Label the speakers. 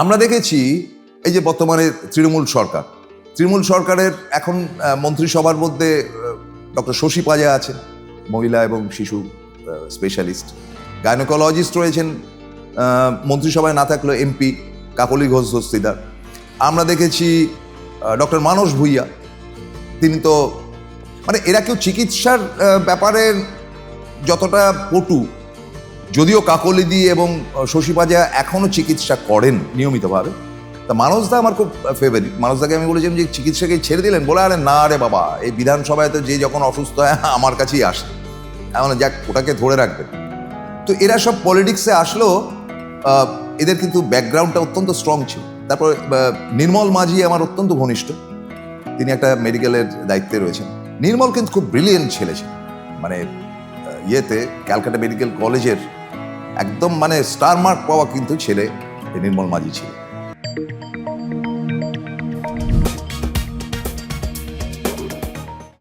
Speaker 1: আমরা দেখেছি এই যে বর্তমানে তৃণমূল সরকারের এখন মন্ত্রিসভার মধ্যে ডক্টর শশী পাজা আছেন, মহিলা এবং শিশু স্পেশালিস্ট। গাইনোকোলজিস্ট রয়েছেন মন্ত্রিসভায় না থাকলেও এমপি কাকলি ঘোষ দস্তিদার। আমরা দেখেছি ডক্টর মানস ভূঁইয়া, তিনি তো মানে এরা কেউ চিকিৎসার ব্যাপারে যতটা পটু, যদিও কাকলিদি এবং শশী পাজা এখনও চিকিৎসা করেন নিয়মিতভাবে, তা মানসদা আমার খুব ফেভারিট। মানসদাকে আমি বলেছিলাম যে চিকিৎসাকে ছেড়ে দিলেন, বলে আরে না রে বাবা, এই বিধানসভায় তো যে যখন অসুস্থ হয় আমার কাছেই আসে, এমন যাক ওটাকে ধরে রাখবেন। তো এরা সব পলিটিক্সে আসলেও এদের কিন্তু ব্যাকগ্রাউন্ডটা অত্যন্ত স্ট্রং ছিল। তারপর নির্মল মাঝি আমার অত্যন্ত ঘনিষ্ঠ, তিনি একটা মেডিকেলের দায়িত্বে রয়েছেন। নির্মল কিন্তু খুব ব্রিলিয়েন্ট ছেলে ছিল, মানে ইয়েতে ক্যালকাটা মেডিকেল কলেজের একদম মানে স্টার মার্ক পাওয়া কিন্তু ছেলে নির্মল মাঝি ছিল।